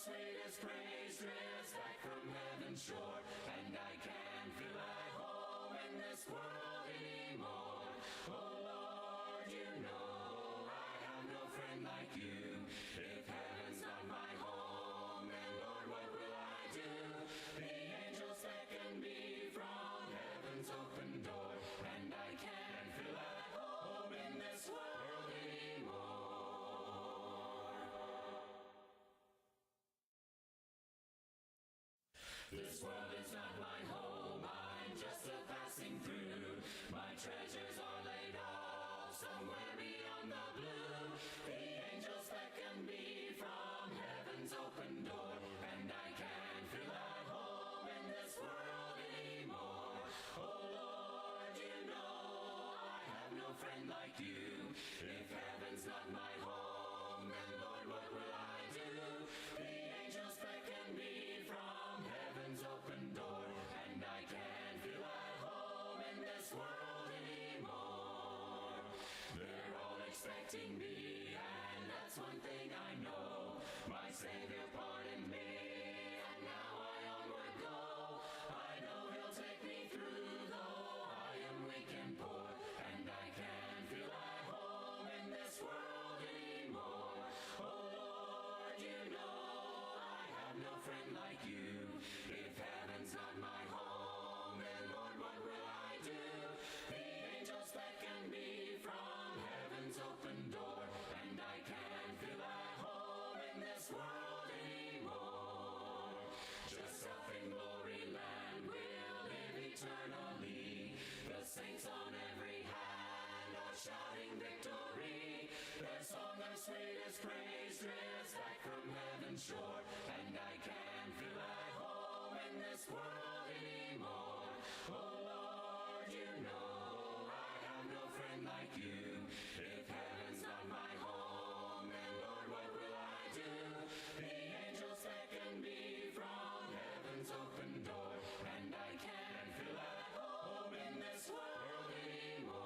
sweetest praise drifts back from heaven's shore, and I can't feel at home in this world anymore. Oh Lord, you know I have no friend like you. If heaven's not my home, then Lord, what will I do? The angels beckon me from heaven's open door, and I can't feel at home in this world anymore. This world is not my home, I'm just a passing through. My treasures are laid off somewhere beyond the blue. The angels beckon me from heaven's open door, and I can't feel at home in this world anymore. Oh Lord, you know I have no friend like you. If heaven's not my home, then Lord, what will I do? The angels beckon me from heaven's open door, and I can't feel at home in this world anymore. They're all expecting me, and that's one thing I know. My Savior pardoned me, and now I onward go. I know He'll take me through, though I am weak and poor, and I can't feel at home in this world anymore. Oh Lord, you know I have no friend like you. If heaven's not my home, then Lord, what will I do? The angels beckon me from heaven's open door, and I can't feel at home in this world anymore. Just up in glory land we'll live eternally. The saints on every hand are shouting victory. Their song of sweetest praise drifts back from heaven's shore, and I can't feel at home in this world anymore. Oh Lord, you know I have no friend like you. If heaven's not my home, then Lord, what will I do? The angels beckon me from heaven's open door, and I can't feel at home in this world anymore.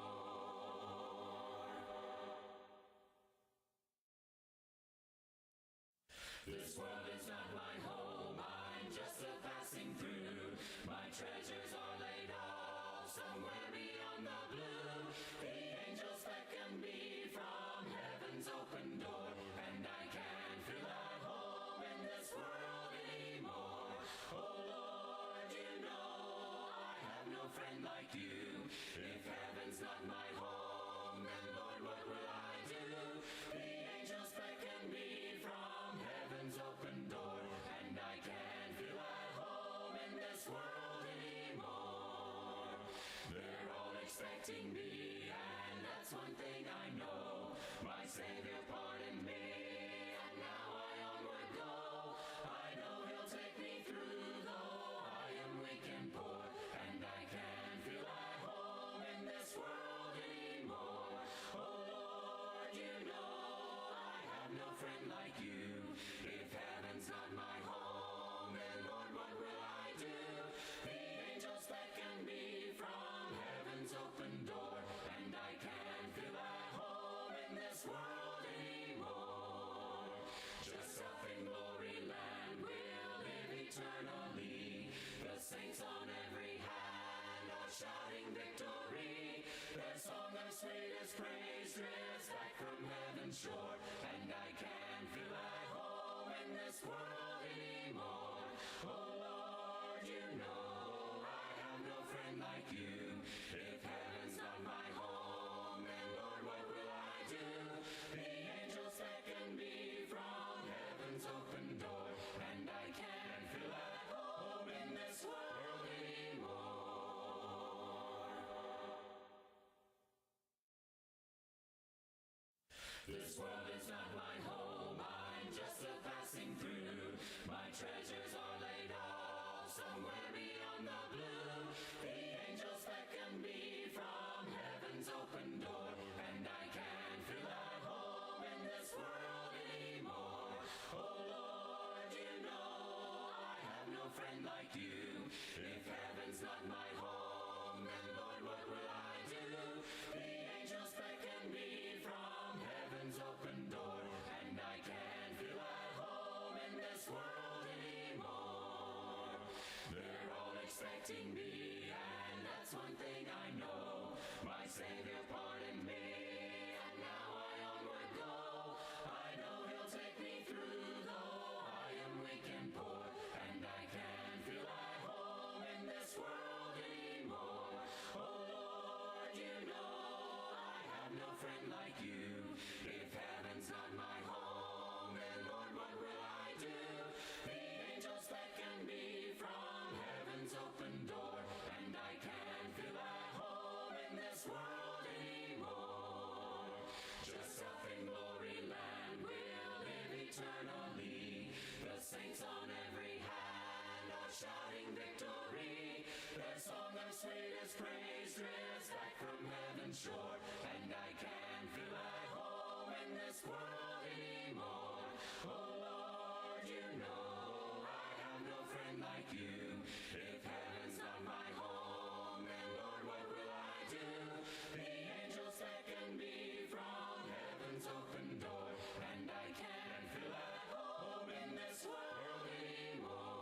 This world is not my home, I'm just a passing through. My treasures are laid off somewhere beyond the blue. The angels beckon me from heaven's open door, and I can't feel at home in this world anymore. Oh Lord, you know I have no friend like you. If heaven's not my home, then Lord, what will I do? The angels beckon me from heaven's open door, and I can't feel at home in this world anymore. They're all expecting me, and that's one thing I know. My Savior pardoned me, and now I onward go. I know He'll take me through, though I am weak and poor, and I can't feel at home in this world anymore. Oh Lord, you know I have no friend like you. If heaven's not my home, then Lord, what will I do? The angels beckon me from heaven's open door, and I can't feel at home in this world anymore. Just up in glory land we'll live eternally. The saints on every hand are shouting victory. Their song of sweetest praise drifts back from heaven's shore, and I can't feel at home in this world anymore. Oh Lord, you know I have no friend like you. If heaven's not my home, then Lord, what will I do? The angels beckon me from heaven's open door, and I can't feel at home in this world anymore. This world sweetest praise drifts back from heaven's shore, and I can't feel at home in this world anymore. Oh Lord, you know I have no friend like you. If heaven's not my home, then Lord, what will I do? The angels beckon me from heaven's open door, and I can't feel at home in this world anymore.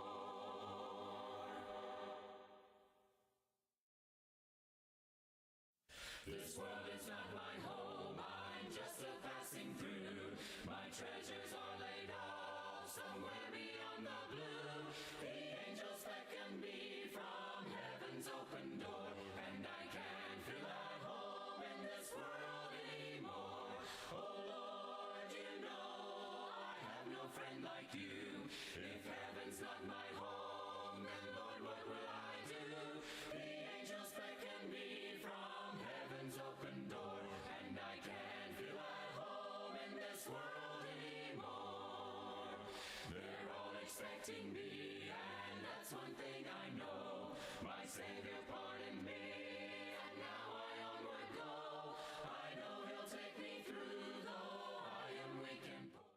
This world is not my home, I'm just a passing through. My treasures are laid off somewhere beyond the blue. The angels beckon me from heaven's open door, and I can't feel at home in this world anymore. Oh Lord, you know I have no friend like you. If heaven's not my home, then Lord, what will I do? The angels beckon me from heaven's open door, and I can't feel at home in this world anymore. They're all expecting me, and that's one thing I know. My Savior pardoned me, and now I onward go. I know He'll take me through, though I am weak and poor.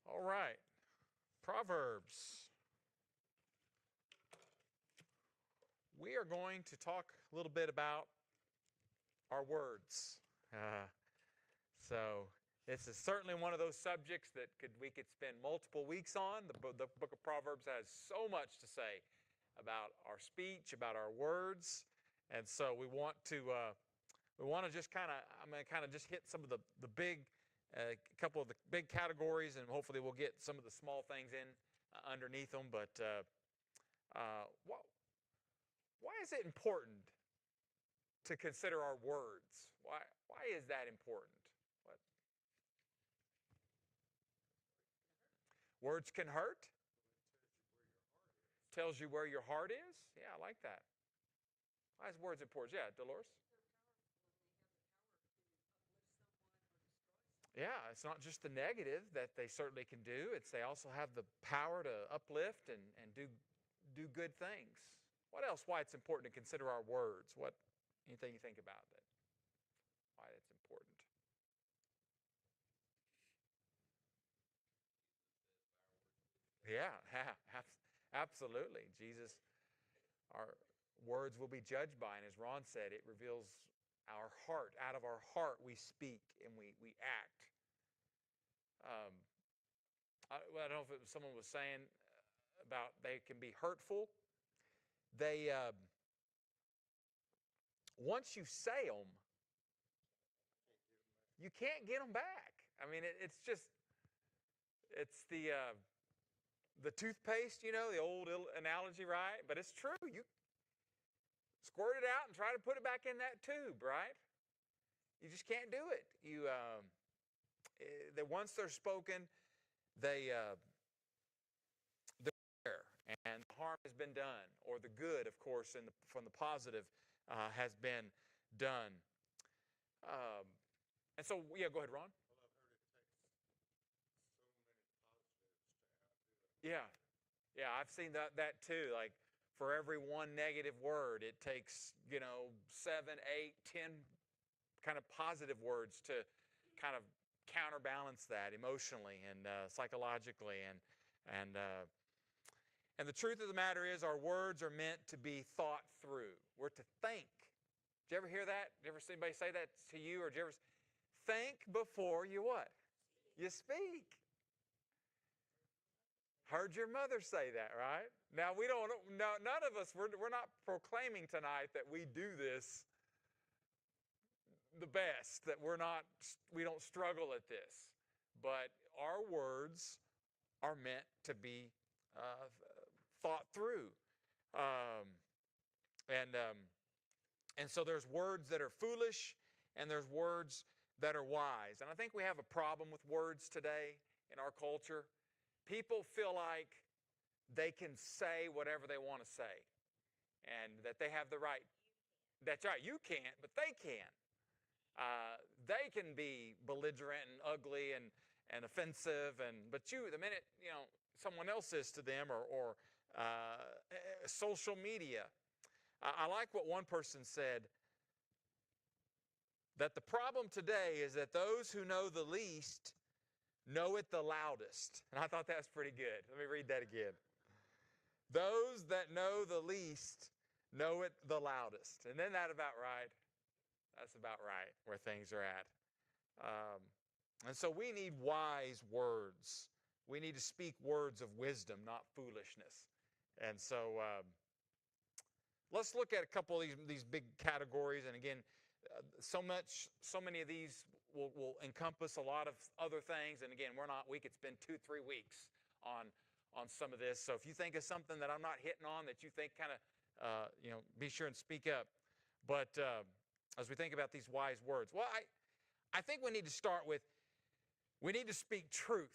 All right, Proverbs. We are going to talk a little bit about our words. So this is certainly one of those subjects that we could spend multiple weeks on. The book of Proverbs has so much to say about our speech, about our words, and so we want to just I'm going to kind of just hit some of the big, couple of the big categories, and hopefully we'll get some of the small things in underneath them. But why is it important to consider our words? Why is that important? What? Words can hurt? Tells you where your heart is? Yeah, I like that. Why is words important? Yeah, Dolores? Yeah, it's not just the negative that they certainly can do. They also have the power to uplift and do good things. What else? Why it's important to consider our words? Anything you think about that? Why that's important? Yeah, absolutely. Jesus, our words will be judged by, and as Ron said, it reveals our heart. Out of our heart we speak and we act. I don't know if it was someone was saying about they can be hurtful. They once you say them, you can't get them back. I mean, it's the toothpaste, the old analogy, right? But it's true. You squirt it out and try to put it back in that tube, right? You just can't do it. Once they're spoken, they're there, and the harm has been done, or the good, of course, from the positive has been done. And so, yeah, go ahead, Ron. Yeah, yeah, I've seen that too. Like for every one negative word, it takes 7, 8, 10 kind of positive words to kind of counterbalance that emotionally and psychologically, and the truth of the matter is, our words are meant to be thought through. We're to think. Did you ever hear that? Did you ever see anybody say that to you, or did you ever think before you what? You speak. Heard your mother say that, right? Now none of us, we're not proclaiming tonight that we do this the best, that we don't struggle at this. But our words are meant to be thought through. And so there's words that are foolish and there's words that are wise. And I think we have a problem with words today in our culture. People feel like they can say whatever they want to say and that they have the right. That's right, you can't, but they can. They can be belligerent and ugly and offensive, but the minute someone else is to them, or social media. I like what one person said, that the problem today is that those who know the least know it the loudest. And I thought that was pretty good. Let me read that again. Those that know the least know it the loudest. And isn't that about right? That's about right where things are at. And so we need wise words. We need to speak words of wisdom, not foolishness. And so let's look at a couple of these big categories. And again, so many of these will encompass a lot of other things. And again, we could spend 2-3 weeks on some of this. So if you think of something that I'm not hitting on that you think kind of, be sure and speak up. But as we think about these wise words, well, I think we need to start with, we need to speak truth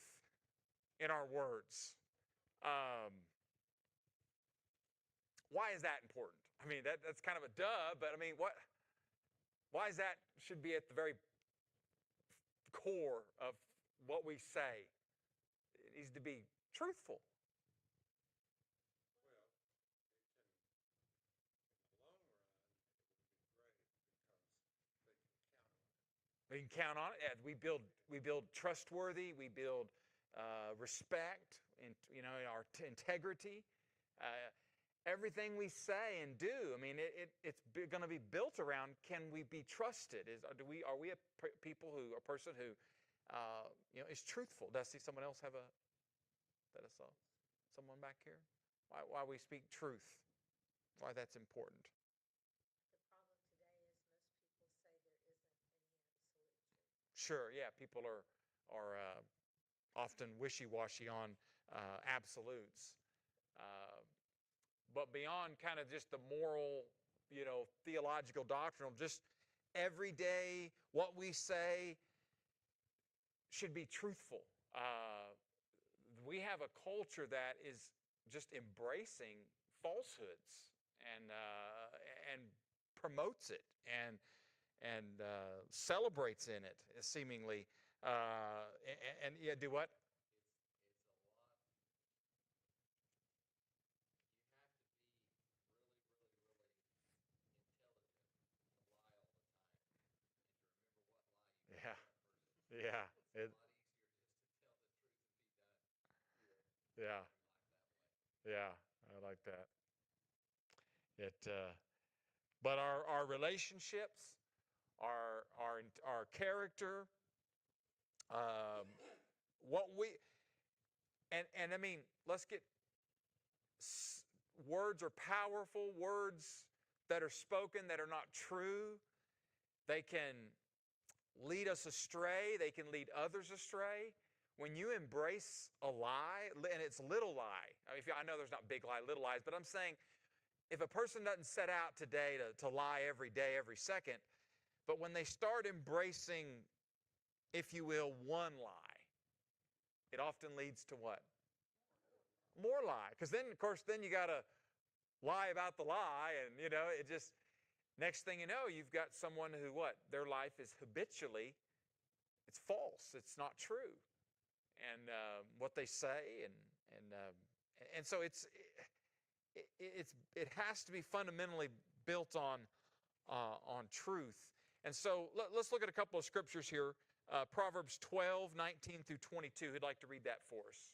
in our words. Why is that important? I mean, that's kind of a duh, but I mean, why is that should be at the very core of what we say? It needs to be truthful. We can count on it. We build trustworthy. We build respect, and our integrity. Everything we say and do. I mean, it's going to be built around. Can we be trusted? Are we a person who is truthful? Does someone else have that I saw? Someone back here? Why we speak truth? Why that's important? Sure, yeah, people are often wishy-washy on absolutes. But beyond kind of just the moral, theological, doctrinal, just every day what we say should be truthful. We have a culture that is just embracing falsehoods and promotes it and celebrates in it, seemingly. And yeah, do what? Yeah, yeah, yeah, yeah. I like that. But our relationships, our character, um, what we and I mean, let's get words are powerful. Words that are spoken that are not true, they can lead us astray. They can lead others astray. When you embrace a lie, and it's little lie. I know there's not big lie, little lies, but I'm saying if a person doesn't set out today to lie every day, every second, but when they start embracing, if you will, one lie, it often leads to what? More lie. Because then, of course, you got to lie about the lie, and, it just, next thing you know, you've got someone who what? Their life is habitually, it's false. It's not true. And what they say, and so it has to be fundamentally built on truth. And so let's look at a couple of scriptures here. Proverbs 12:19 through 22. Who'd like to read that for us?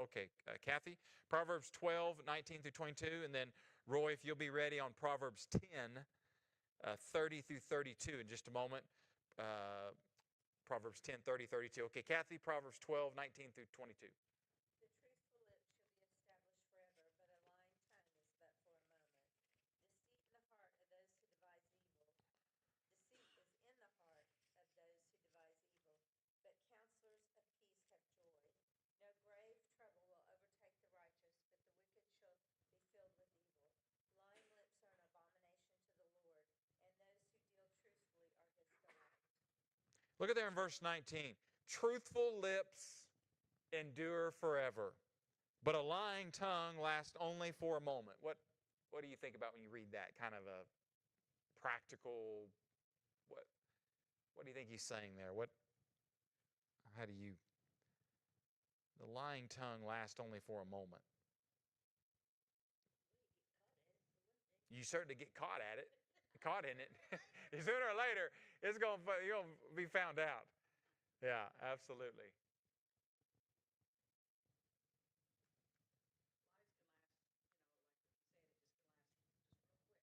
Okay, Kathy. Proverbs 12:19 through 22. And then Roy, if you'll be ready on Proverbs 10:30 through 32 in just a moment. Proverbs 10:30, 32. Okay, Kathy, Proverbs 12:19 through 22. Look at there in verse 19. Truthful lips endure forever, but a lying tongue lasts only for a moment. What do you think about when you read that? Kind of a practical, what do you think he's saying there? The lying tongue lasts only for a moment. you certainly get caught in it. Sooner or later, you're going to be found out. Yeah, absolutely.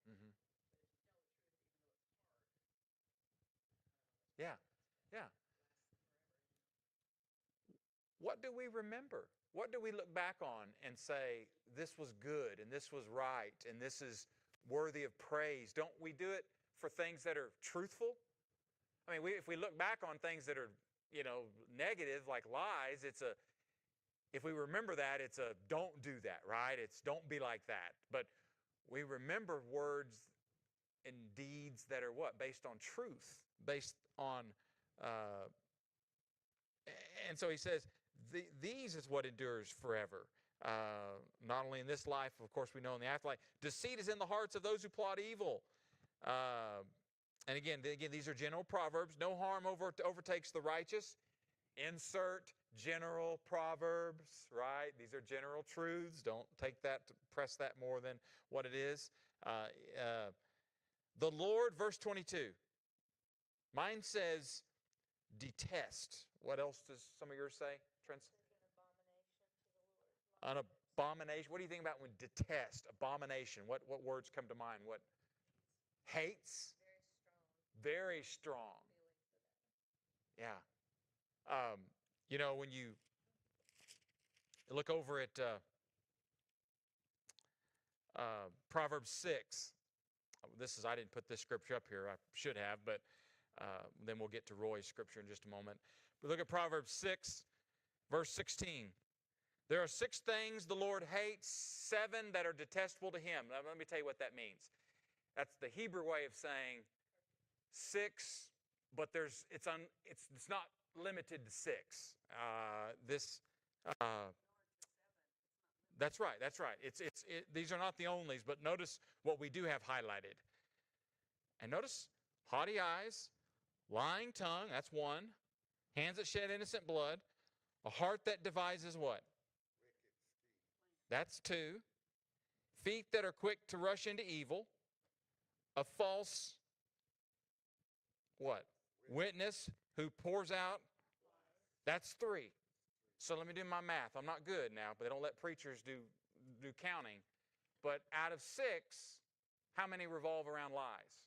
Mm-hmm. Yeah, yeah. What do we remember? What do we look back on and say, this was good and this was right and this is worthy of praise? Don't we do it for things that are truthful? I mean, if we look back on things that are, negative, like lies, if we remember that, it's a don't do that, right? It's don't be like that. But we remember words and deeds that are what? Based on truth, based on, uh, and so he says, these is what endures forever. Not only in this life, of course, we know in the afterlife. Deceit is in the hearts of those who plot evil. And again, these are general proverbs. No harm overtakes the righteous. Insert general proverbs, right? These are general truths. Don't take that to press that more than what it is. The Lord, verse 22. Mine says, detest. What else does some of yours say, Trent? An abomination. What do you think about when detest, abomination? What words come to mind? What? Hates? Very strong. Yeah. When you look over at Proverbs 6, I didn't put this scripture up here. I should have, but then we'll get to Roy's scripture in just a moment. But look at Proverbs 6, verse 16. There are 6 things the Lord hates, 7 that are detestable to him. Now, let me tell you what that means. That's the Hebrew way of saying 6, but it's not limited to 6. That's right. That's right. These are not the onlys, but notice what we do have highlighted. And notice haughty eyes, lying tongue, that's 1. Hands that shed innocent blood. A heart that devises what? That's 2. Feet that are quick to rush into evil. A false what? Witness who pours out. That's 3. So let me do my math. I'm not good now, but they don't let preachers do counting. But out of 6, how many revolve around lies?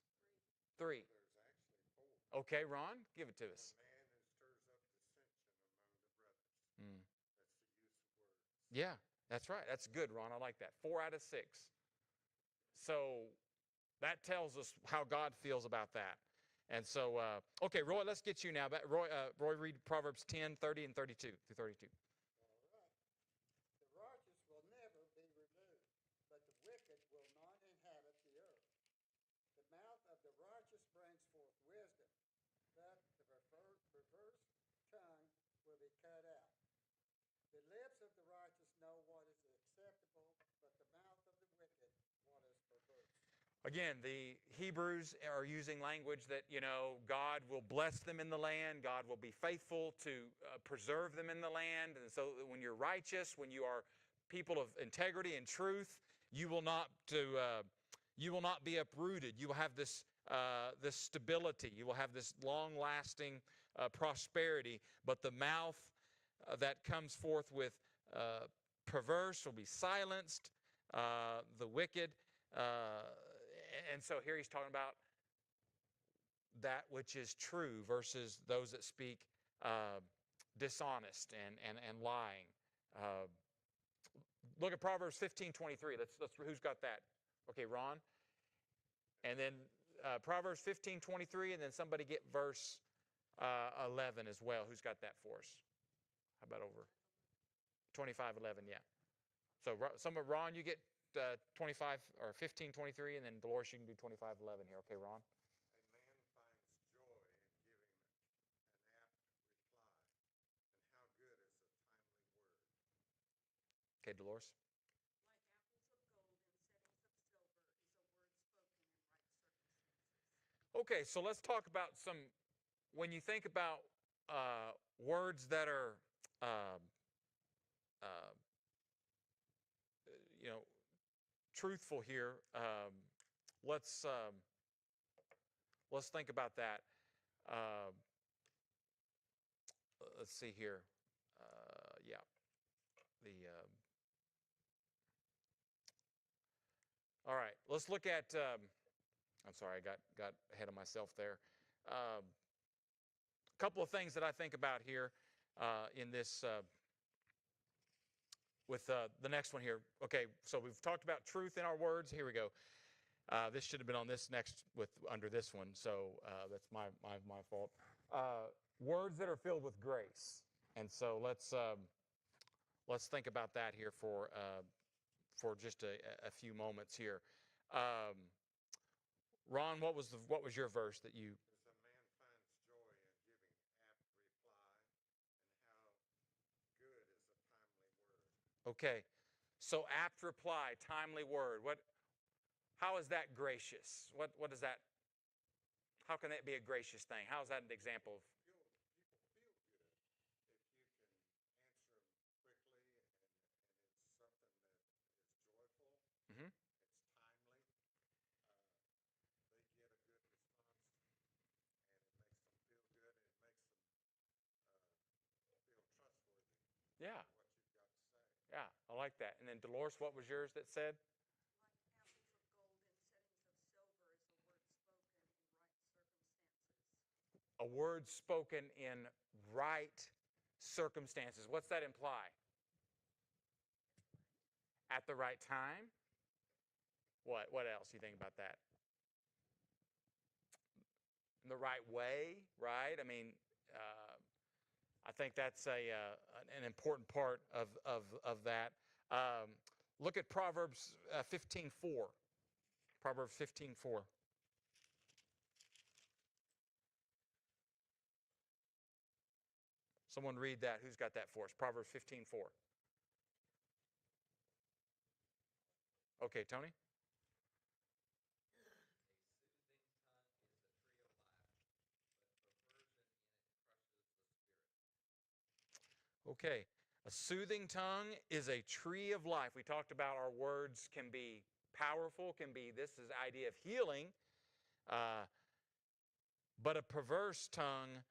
3. Okay, Ron, give it to us. Mm. Yeah, that's right. That's good, Ron. I like that. 4 out of 6. So that tells us how God feels about that. And so, okay, Roy, let's get you now. Roy, read Proverbs 10, 30, and 32 through 32. The righteous will never be removed, but the wicked will not inhabit the earth. The mouth of the righteous brings forth wisdom, but the perverse tongue will be cut out. The lips of the righteous know what is acceptable, but the mouth of the wicked what is perverse. Again, the Hebrews are using language that, God will bless them in the land. God will be faithful to preserve them in the land. And so when you're righteous, when you are people of integrity and truth, you will not be uprooted. You will have this stability. You will have this long-lasting prosperity. But the mouth that comes forth with perverse will be silenced. The wicked. And so here he's talking about that which is true versus those that speak dishonest and lying. Look at Proverbs 15:23. Let's who's got that? Okay, Ron. And then Proverbs 15:23, and then somebody get verse 11 as well. Who's got that for us? How about over 25:11? Yeah. So Ron, you get 25 or 15:23, and then Dolores, you can do 25:11 here. Okay, Ron. Okay, Dolores. Okay, so let's talk about when you think about words that are, uh, truthful here, let's think about that. Uh, let's see here. Yeah, the all right. Let's look at. I'm sorry, I got ahead of myself there. A couple of things that I think about here in this with the next one here. Okay, so we've talked about truth in our words. Here we go. This should have been on this next with under this one, so that's my fault. Words that are filled with grace, and so let's think about that here for just a few moments here. Um, Ron, what was your verse that you? As a man finds joy in giving apt reply, and how good is a timely word. Okay, so apt reply, timely word. How is that gracious? What does that? How can that be a gracious thing? How is that an example of? People feel good if you can answer them quickly, and it's something that is joyful. Mm-hmm. It's timely. They get a good response, and it makes them feel good, and it makes them feel trustworthy. Yeah. For what you've got to say. Yeah, I like that. And then Dolores, what was yours that said? Like apples of gold in settings of silver is a word spoken in right circumstances. A word spoken in right circumstances. What's that imply? At the right time? What else do you think about that? In the right way, right? I mean, I think that's an important part of that. Look at Proverbs 15:4. Proverbs 15:4. Someone read that. Who's got that for us? Proverbs 15:4. Okay, Tony? Okay. A soothing tongue is a tree of life. We talked about our words can be powerful, this is the idea of healing. But a perverse tongue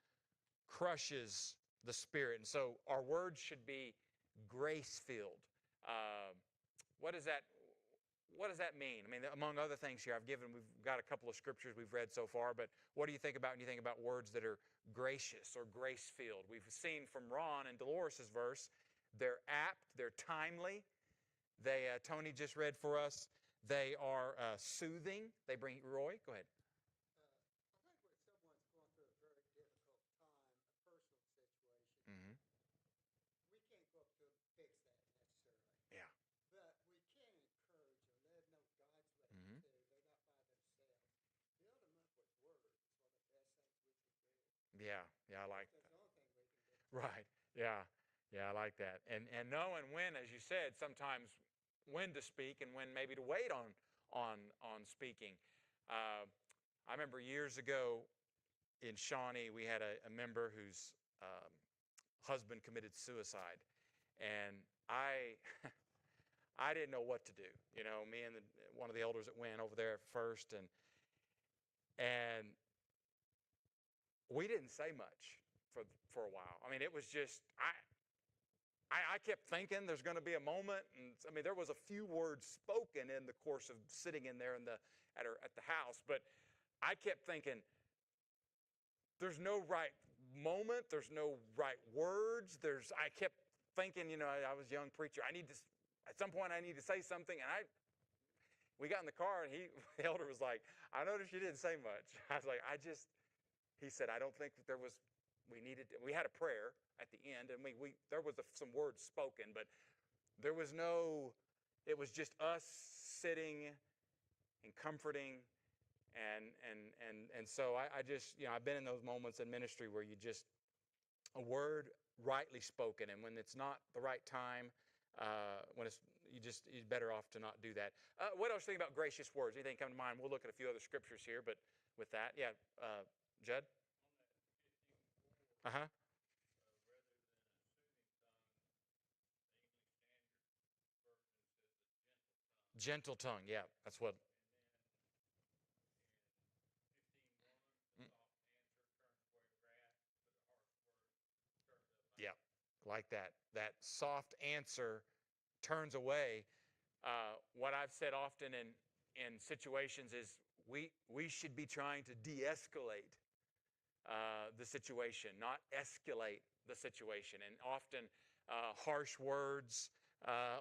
crushes the spirit. And so our words should be grace-filled. What does that mean? I mean, among other things here, we've got a couple of scriptures we've read so far, but what do you think about when you think about words that are gracious or grace-filled? We've seen from Ron and Dolores' verse, they're apt, they're timely. Tony just read for us, they are soothing. They bring, Roy, go ahead. I think when someone's going through a very difficult time, a personal situation, Mm-hmm. we can't go up to them and fix that necessarily. Yeah. But we can encourage them, let them know God's with them Mm-hmm. too. They're not by themselves. Build them up with words is one of the best things we can do. Yeah, I like That's that. the only thing we can do. Right. Yeah, I like that. And knowing when, as you said, sometimes when to speak and when maybe to wait on speaking. I remember years ago in Shawnee, we had a member whose husband committed suicide, and I I didn't know what to do. You know, me and one of the elders that went over there first, and we didn't say much for a while. I mean, it was just I kept thinking there's going to be a moment, and I mean, there was a few words spoken in the course of sitting in there at the house, but I kept thinking there's no right moment, there's no right words. I kept thinking, you know, I was a young preacher. At some point I need to say something, and we got in the car, and the elder was like, I noticed you didn't say much. I was like, he said, I don't think that we had a prayer at the end, and there was some words spoken, but it was just us sitting and comforting, and so I just, you know, I've been in those moments in ministry where a word rightly spoken, and when it's not the right time, you're better off to not do that. What else do you think about gracious words? Anything come to mind? We'll look at a few other scriptures here, but with that, yeah, Judd? Uh-huh. Gentle tongue, yeah, that's what. like that soft answer turns away. What I've said often in situations is we should be trying to de-escalate the situation, not escalate the situation. And often harsh words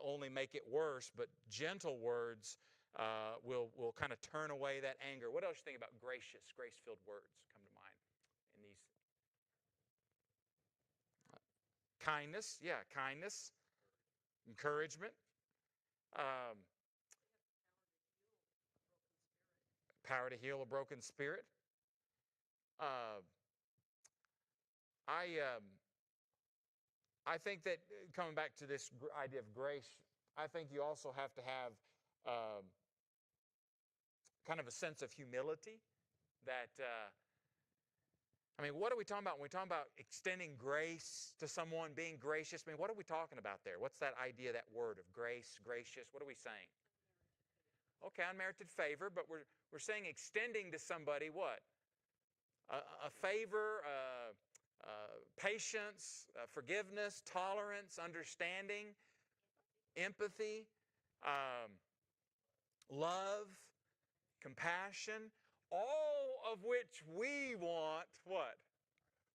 only make it worse, but gentle words will kind of turn away that anger. What else do you think about grace-filled words come to mind in these? Kindness, yeah, kindness, encouragement, um, power to heal a broken spirit. Uh, I think that coming back to this idea of grace, I think you also have to have um, kind of a sense of humility. That I mean, what are we talking about when we talk about extending grace to someone, being gracious? I mean, what are we talking about there? What's that idea, that word of grace, gracious? What are we saying? Okay, unmerited favor, but we're saying extending to somebody what? A favor, patience, forgiveness, tolerance, understanding, empathy, um, love, compassion, all of which we want what?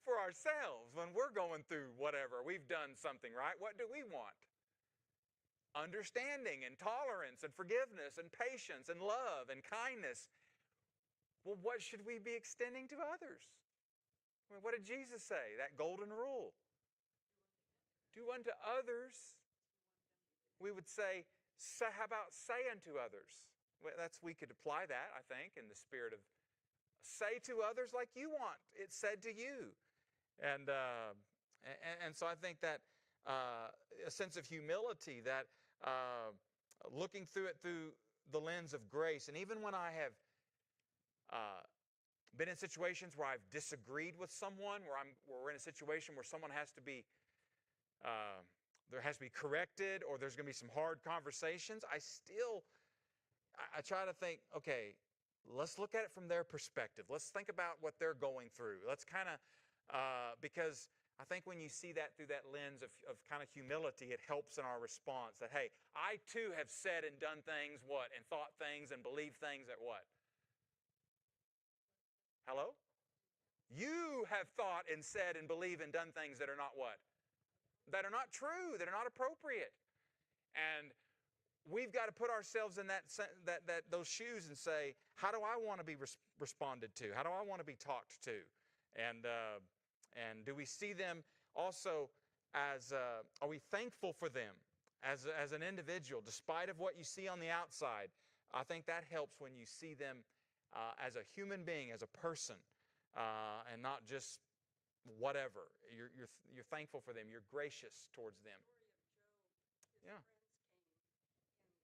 For ourselves when we're going through whatever. We've done something, right? What do we want? Understanding and tolerance and forgiveness and patience and love and kindness. Well, what should we be extending to others? I mean, what did Jesus say? That golden rule. Do unto others. We would say, how about say unto others? Well, we could apply that, I think, in the spirit of say to others like you want it said to you. And so I think that a sense of humility, that looking through it through the lens of grace. And even when I have been in situations where I've disagreed with someone, where we're in a situation where someone has to be there has to be corrected, or there's going to be some hard conversations, I try to think, okay, let's look at it from their perspective. Let's think about what they're going through. Let's kind of, because I think when you see that through that lens of kind of humility, it helps in our response that, hey, I too have said and done things, what? And thought things and believed things that what? Hello? You have thought and said and believed and done things that are not what? That are not true, that are not appropriate. And we've got to put ourselves in those shoes and say, how do I want to be responded to? How do I want to be talked to? And do we see them also as, are we thankful for them as an individual, despite of what you see on the outside? I think that helps when you see them as a human being, as a person, and not just whatever. You're thankful for them. You're gracious towards them. The story of Job, his Yeah. friends came and sat with him for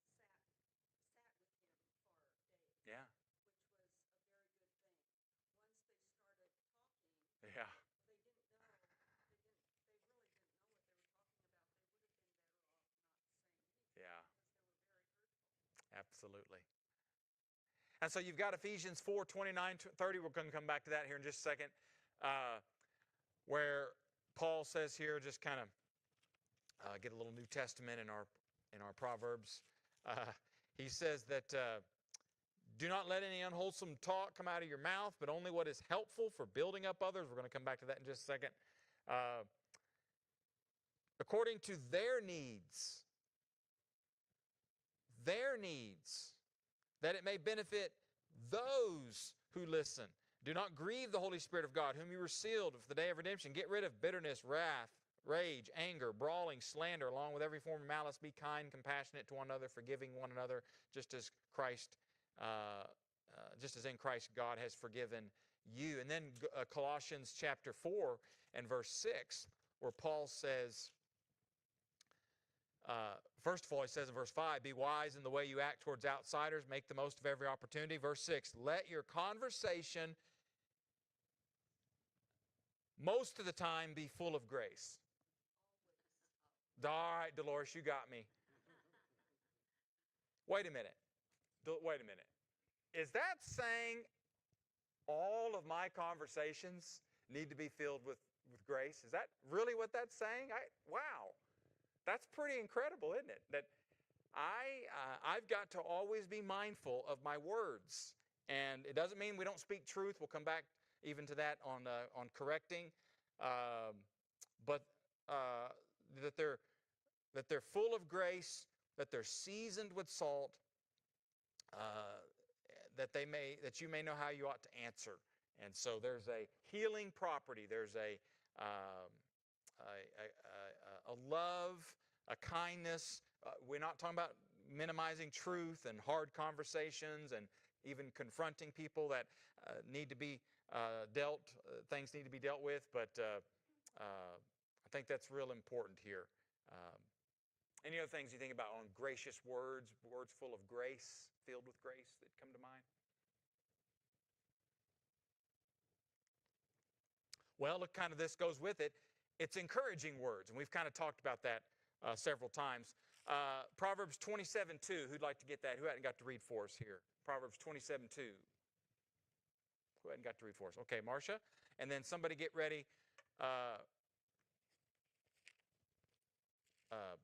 days. Yeah. Which was a very good thing. Once they started talking, Yeah. they really didn't know what they were talking about. They would have been better off not saying anything. Yeah. Because they were very hurtful. Absolutely. And so you've got Ephesians 4, 29, 30. We're going to come back to that here in just a second. Where Paul says here, just kind of get a little New Testament in our Proverbs. He says that do not let any unwholesome talk come out of your mouth, but only what is helpful for building up others. We're going to come back to that in just a second. According to their needs, that it may benefit those who listen. Do not grieve the Holy Spirit of God, whom you were sealed for the day of redemption. Get rid of bitterness, wrath, rage, anger, brawling, slander, along with every form of malice. Be kind, compassionate to one another, forgiving one another, just as in Christ God has forgiven you. And then Colossians chapter 4 and verse 6, where Paul says, first of all, he says in verse 5, be wise in the way you act towards outsiders. Make the most of every opportunity. Verse 6, let your conversation most of the time be full of grace. All right, Dolores, you got me. Wait a minute. Is that saying all of my conversations need to be filled with with grace. Is that really what that's saying? Wow, that's pretty incredible, isn't it? That I've got to always be mindful of my words, and it doesn't mean we don't speak truth. We'll come back even to that on correcting, um, but that they're full of grace, that they're seasoned with salt, uh, that you may know how you ought to answer. And so there's a healing property. There's um, a love, a kindness. We're not talking about minimizing truth and hard conversations and even confronting people that need to be things need to be dealt with. But I think that's real important here. Um, any other things you think about on gracious words, words full of grace, filled with grace that come to mind? Well, look, kind of this goes with it. It's encouraging words, and we've kind of talked about that several times. Proverbs 27:2. Who'd like to get that? Who hadn't got to read for us here? Proverbs 27:2. Who hadn't got to read for us? Okay, Marcia. And then somebody get ready. Uh, uh,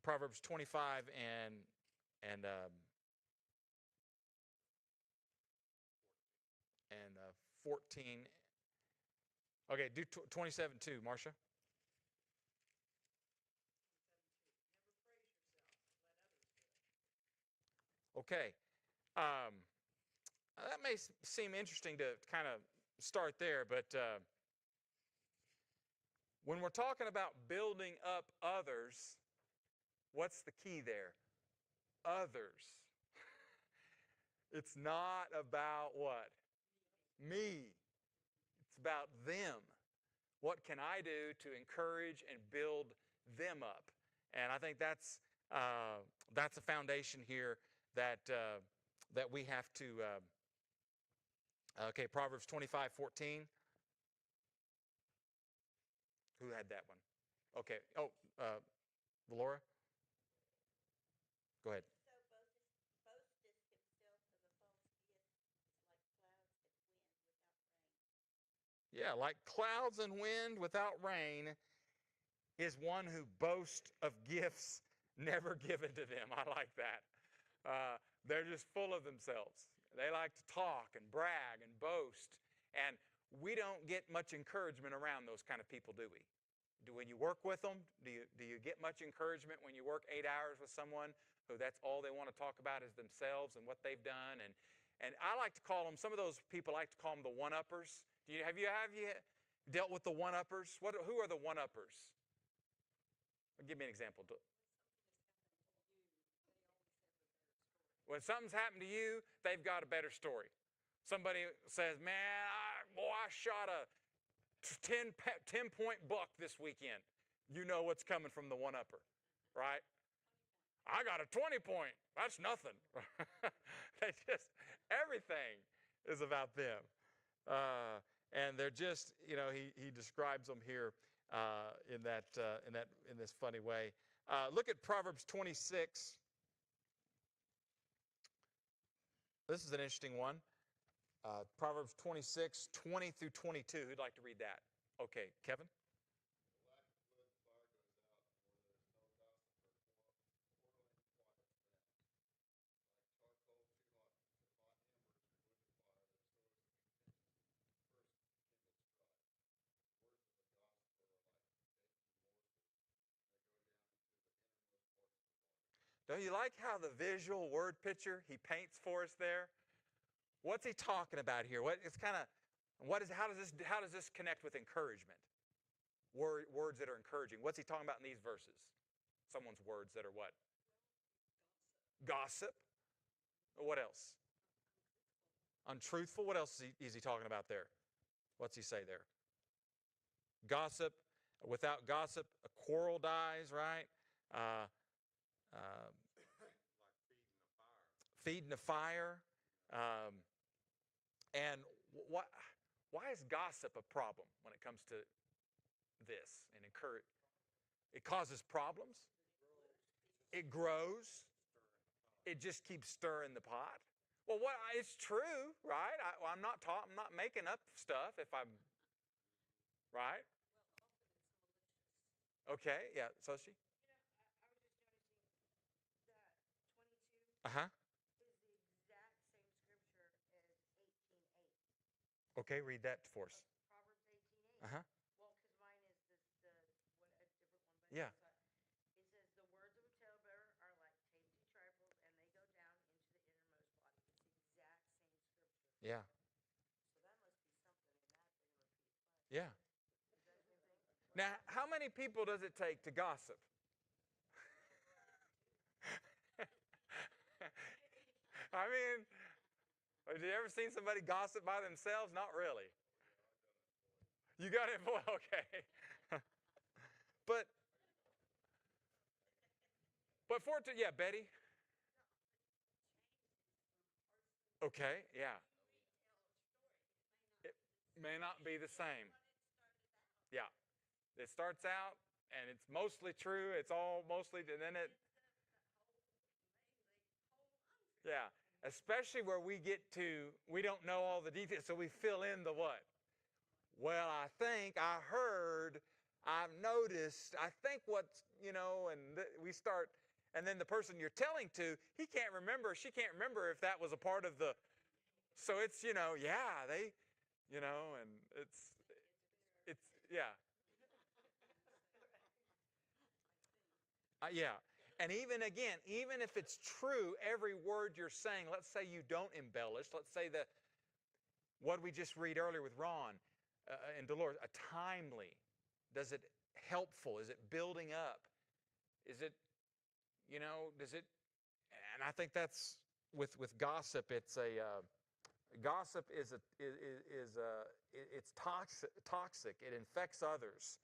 Proverbs 25 and 14. Okay, do 27:2, Marcia. Okay. Um, that may seem interesting to kind of start there, but when we're talking about building up others, what's the key there? Others. It's not about what? Me. It's about them. What can I do to encourage and build them up? And I think that's a foundation here that we have to. Okay, Proverbs 25:14. Who had that one? Okay. Oh, Laura, go ahead. Yeah, like clouds and wind without rain is one who boasts of gifts never given to them. I like that. They're just full of themselves. They like to talk and brag and boast. And we don't get much encouragement around those kind of people, do we? When you work with them, do you get much encouragement when you work 8 hours with someone who that's all they want to talk about is themselves and what they've done? And I like to call them, some of those people like to call them the one-uppers. Have you dealt with the one-uppers? Who are the one-uppers? Give me an example. When something's happened to you, they've got a better story. Somebody says, man, I shot a 10-point buck this weekend. You know what's coming from the one-upper, right? I got a 20-point. That's nothing. Everything is about them. And they're just, he describes them here in this funny way. Look at Proverbs 26. This is an interesting one. Proverbs 26:20 through 22. Who'd like to read that? Okay, Kevin? Don't you like how the visual word picture he paints for us there? What's he talking about here? How does this connect with encouragement? Words that are encouraging. What's he talking about in these verses? Someone's words that are what? Gossip. What else? Untruthful. What else is he talking about there? What's he say there? Gossip. Without gossip, a quarrel dies, right? Like feeding the fire. And why is gossip a problem when it comes to this and encourage? It causes problems. It grows. It just keeps stirring the pot. Well, it's true, right? I'm not making up stuff. right? Well, often it's malicious. Okay, yeah. So she. I was just noticing that 22 Uh huh. is the exact same scripture as 18:8. Okay, read that for us. Proverbs 18:8. Uh huh. Well, because mine is the what a different one, but Yeah. it says the words of a talebearer are like dainty trifles, and they go down into the innermost body. It's the exact same scripture. Yeah. So that must be something in that they're going to repeat it twice. Yeah. Is that the same thing? Now, how many people does it take to gossip? I mean, have you ever seen somebody gossip by themselves? Not really. You got it, boy. Okay. but yeah, Betty. Okay, yeah. It may not be the same. Yeah. It starts out and it's mostly true. It's all mostly, and then it, yeah. Especially where we get to, we don't know all the details, so we fill in the what? Well, I think, I heard, I've noticed, I think what's, we start, and then the person you're telling to, he can't remember, she can't remember if that was a part of the, so it's, yeah, they, and it's, yeah. Yeah. And even again, even if it's true, every word you're saying, let's say you don't embellish, let's say that what we just read earlier with Ron and Dolores, a timely, does it helpful? Is it building up? Is it, does it, and I think that's with gossip, it's a, gossip it's toxic. It infects others.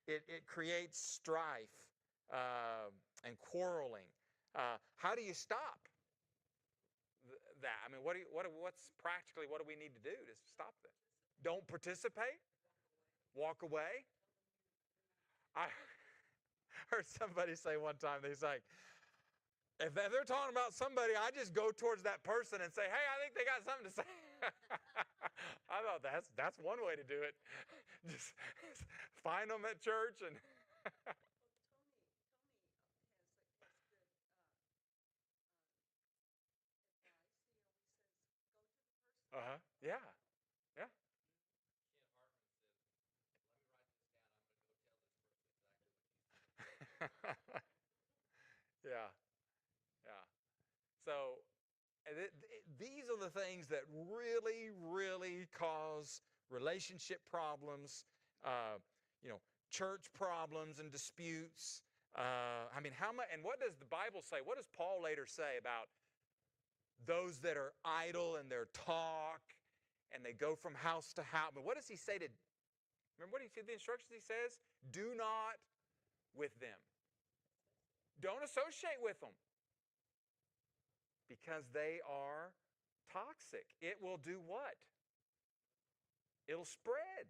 It creates strife and quarreling. How do you stop that? I mean, what's practically what do we need to do to stop that? Don't participate. Walk away. I heard somebody say one time, he's like, if they're talking about somebody, I just go towards that person and say, hey, I think they got something to say. I thought that's one way to do it. Just find them at church and. Well, Tony has good advice. He always says, go to the person. Uh huh. Yeah. Yeah. Yeah. Yeah. So these are the things that really, really cause relationship problems, uh, church problems and disputes. I mean, how much? And what does the Bible say? What does Paul later say about those that are idle in their talk and they go from house to house? But what does he say to? Remember what he said? The instructions he says: do not with them. Don't associate with them. Because they are toxic. It will do what? It'll spread.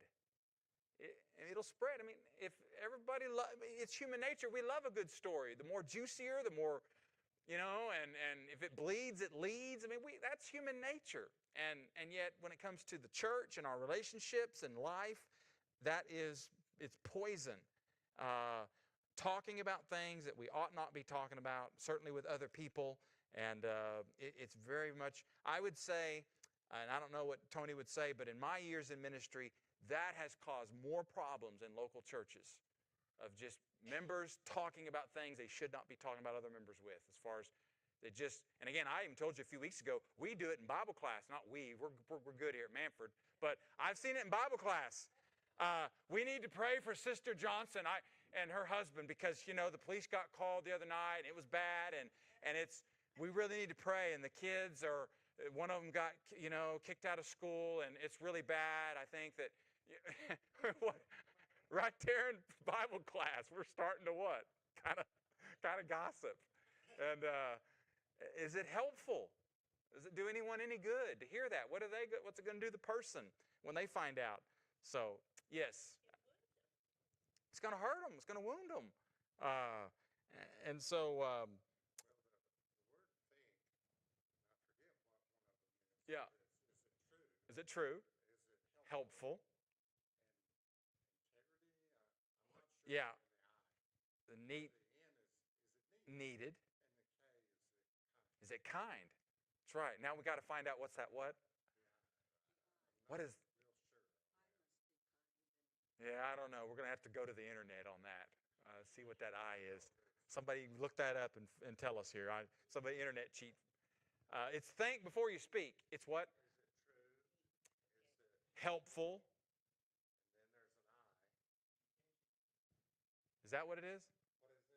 It'll spread. I mean, if everybody it's human nature. We love a good story. The more juicier, the more, and if it bleeds, it leads. I mean, that's human nature. And yet, when it comes to the church and our relationships and life, it's poison. Talking about things that we ought not be talking about, certainly with other people. And it's very much, I would say, and I don't know what Tony would say, but in my years in ministry, that has caused more problems in local churches of just members talking about things they should not be talking about other members with. As far as and again, I even told you a few weeks ago, we do it in Bible class. Not we, we're good here at Manford, but I've seen it in Bible class. We need to pray for Sister Johnson and her husband because, the police got called the other night and it was bad and we really need to pray. And the kids one of them got, kicked out of school and it's really bad. I think that, right there in Bible class, we're starting to what? Kind of gossip. And is it helpful? Does it do anyone any good to hear that? What's it going to do to the person when they find out? So, yes. It's going to hurt them. It's going to wound them. And so, Well, the word think, I forget what one of them is. yeah. Is it true? Is it true? Is it Helpful? helpful? Yeah. and The the I. need, The N is it needed? needed. And the K is it kind? Is it kind? That's right. Now we got to find out what's that what? Yeah, What I'm is? not real sure. Yeah, I don't know. We're going to have to go to the internet on that. See what that I is. Somebody look that up and tell us here. Somebody internet cheat. It's think before you speak. It's what? Is it true? Is it, Helpful. and then there's an I. Is that what it is? What is it?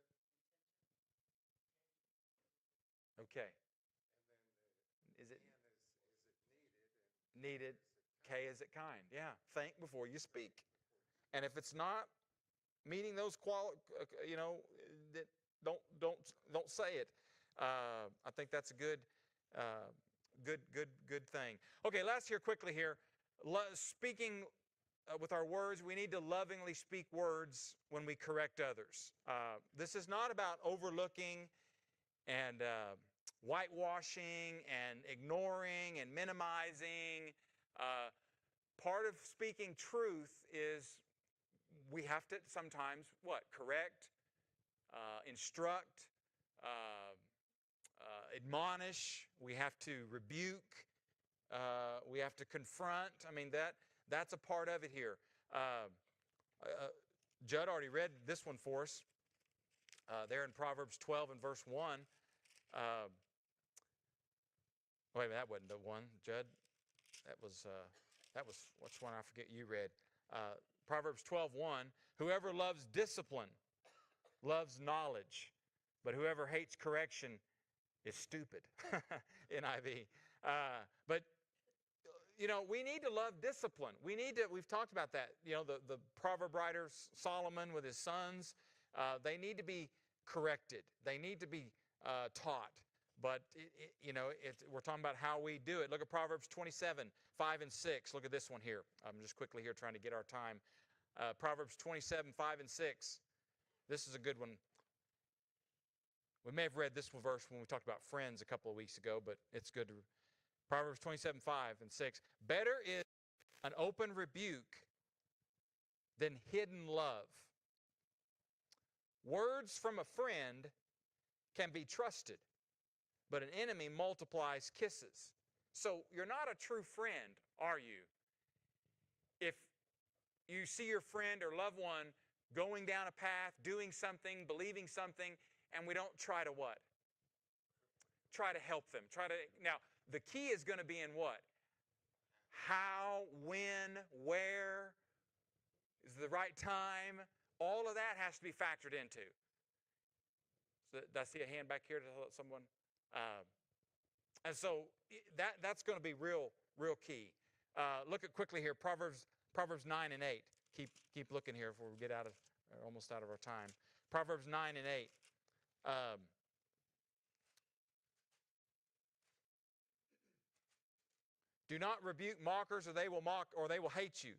Okay. And then the Is it N is it needed? And needed? K K is it kind? is it kind? Yeah. Think before you speak. Before you And if it's not meeting those that don't say it. I think that's a uh, good thing. Okay, let's hear quickly here. Speaking with our words, we need to lovingly speak words when we correct others. This is not about overlooking and whitewashing and ignoring and minimizing. Uh, Part of speaking truth is we have to sometimes what? Correct, instruct, admonish. We have to rebuke. We have to confront. I mean that's a part of it here. Judd already read this one for us there in Proverbs 12 and verse 1. Wait a minute, that wasn't the one, Judd. That was what's one I forget you read. Proverbs 12:1. Whoever loves discipline loves knowledge, but whoever hates correction is stupid. NIV. But we need to love discipline. We've talked about that. The proverb writer Solomon with his sons, they need to be corrected. They need to be taught. But we're talking about how we do it. Look at Proverbs 27, 5 and 6. Look at this one here. I'm just quickly here trying to get our time. Proverbs 27, 5 and 6. This is a good one. We may have read this one verse when we talked about friends a couple of weeks ago, but it's good to. Proverbs 27, 5 and 6. Better is an open rebuke than hidden love. Words from a friend can be trusted, but an enemy multiplies kisses. So you're not a true friend, are you? If you see your friend or loved one going down a path, doing something, believing something, and we don't try to what? Try to help them. Now, the key is going to be in what? How, when, where, is the right time? All of that has to be factored into. So, did I see a hand back here to let someone? And so that's going to be real key. Look at quickly here, Proverbs 9 and 8. Keep looking here before we get almost out of our time. Proverbs 9 and 8. Do not rebuke mockers, or they will mock, or they will hate you.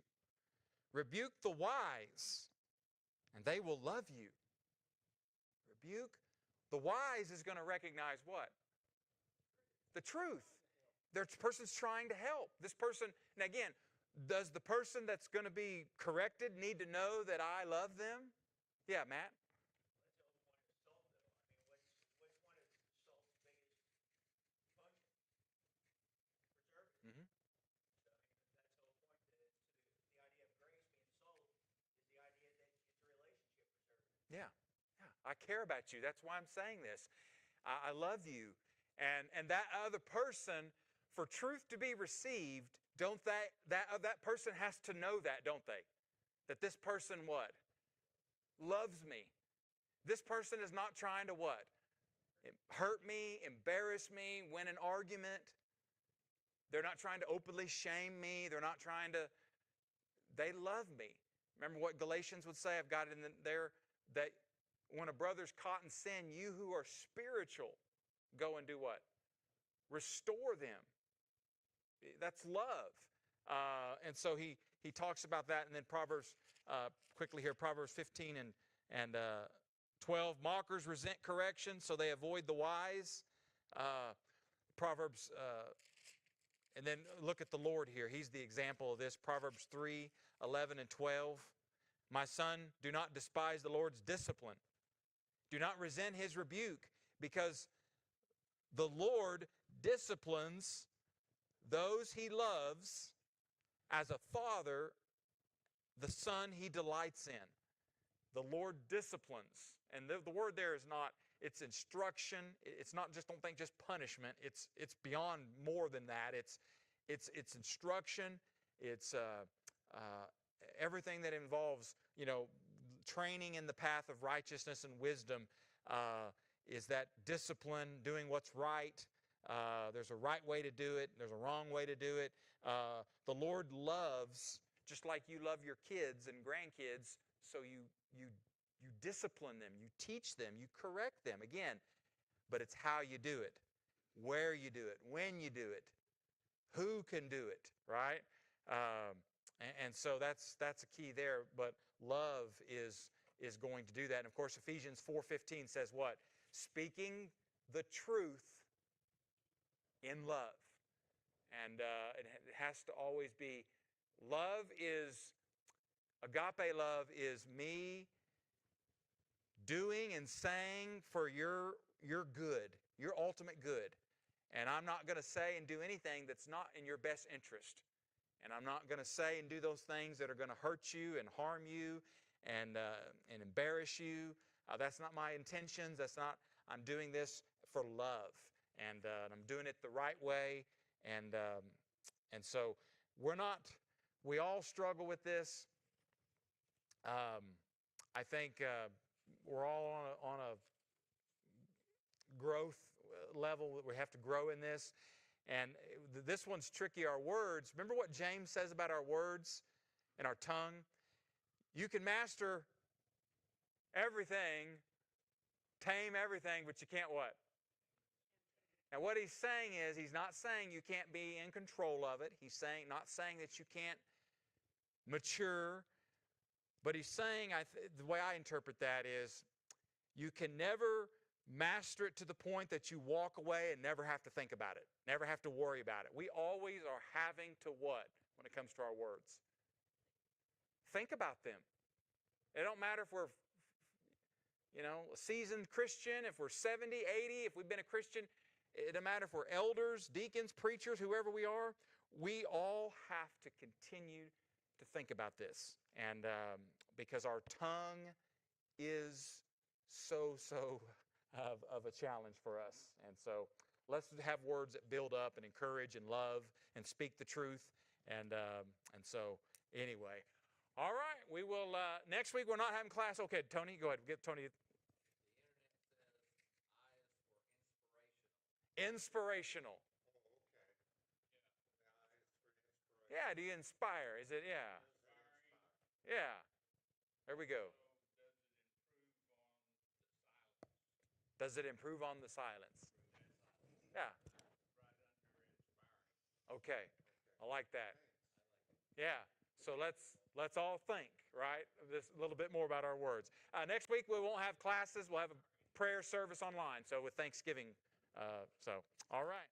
Rebuke the wise, and they will love you. Rebuke the wise is going to recognize what? The truth. This person's trying to help. This person, and again, does the person that's going to be corrected need to know that I love them? Yeah, Matt? Yeah. I care about you. That's why I'm saying this. I love you. And that other person, for truth to be received, that person has to know that, don't they? That this person what? Loves me. This person is not trying to what? Hurt me, embarrass me, win an argument. They're not trying to openly shame me. They love me. Remember what Galatians would say? I've got it in there, that when a brother's caught in sin, you who are spiritual, go and do what? Restore them. That's love. And so he talks about that. And then Proverbs, quickly here, Proverbs 15 and 12. Mockers resent correction, so they avoid the wise. Proverbs, and then look at the Lord here. He's the example of this. Proverbs 3, 11 and 12. My son, do not despise the Lord's discipline. Do not resent his rebuke, because the Lord disciplines those he loves, as a father the son he delights in. The Lord disciplines. And the word there is not, it's instruction. It's not just, don't think just punishment. It's beyond more than that. It's instruction. It's everything that involves, training in the path of righteousness and wisdom is that discipline, doing what's right. There's a right way to do it. There's a wrong way to do it. The Lord loves, just like you love your kids and grandkids, so you discipline them, you teach them, you correct them. Again, but it's how you do it, where you do it, when you do it, who can do it, right? And so that's a key there. But love is going to do that. And of course, Ephesians 4:15 says what? Speaking the truth in love. And it has to always be, agape love is me doing and saying for your good, your ultimate good. And I'm not going to say and do anything that's not in your best interest. And I'm not going to say and do those things that are going to hurt you and harm you and embarrass you. That's not my intentions. I'm doing this for love. And I'm doing it the right way. And so we all struggle with this. I think we're all on a growth level that we have to grow in this. And this one's tricky, our words. Remember what James says about our words and our tongue? You can master everything, tame everything, but you can't what? And what he's saying is, he's not saying you can't be in control of it. He's not saying that you can't mature. But he's saying, the way I interpret that is, you can never master it to the point that you walk away and never have to think about it, never have to worry about it. We always are having to what when it comes to our words? Think about them. It don't matter if we're a seasoned Christian, if we're 70, 80, if we've been a Christian. It doesn't matter if we're elders, deacons, preachers, whoever we are. We all have to continue to think about this. And because our tongue is so of a challenge for us. And so let's have words that build up and encourage and love and speak the truth. And so anyway, all right, we will, next week we're not having class. Okay, Tony, go ahead. Get Tony. Inspirational. Oh, okay. The eyes for inspiration. Yeah, do you inspire? Is it, yeah. Yeah. There we go. Does it improve on the silence? Yeah. Okay. I like that. Yeah. So let's all think, right? This a little bit more about our words. Next week we won't have classes. We'll have a prayer service online. So with Thanksgiving. All right.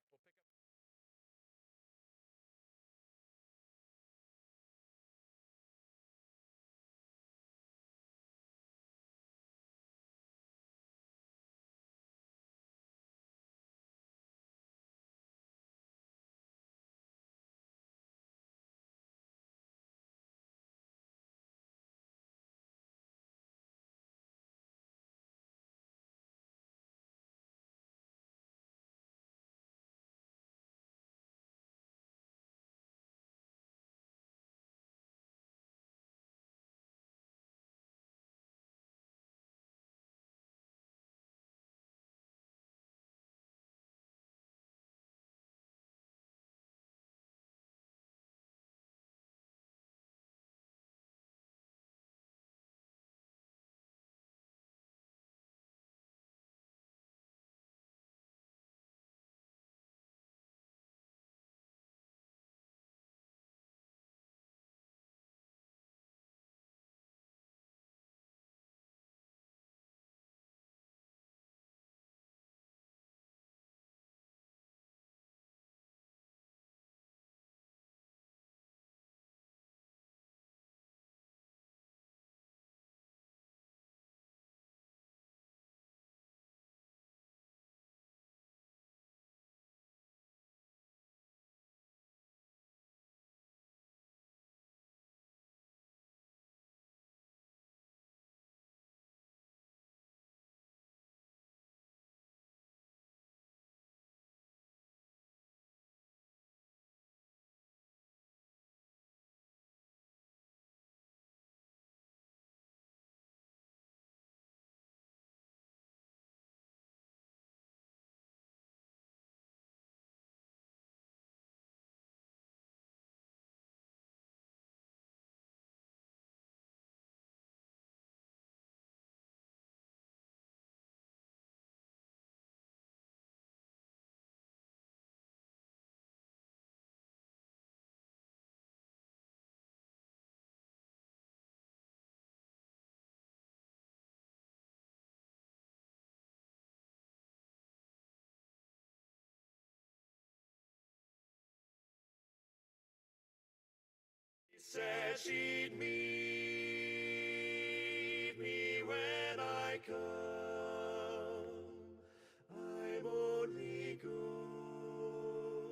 said she'd meet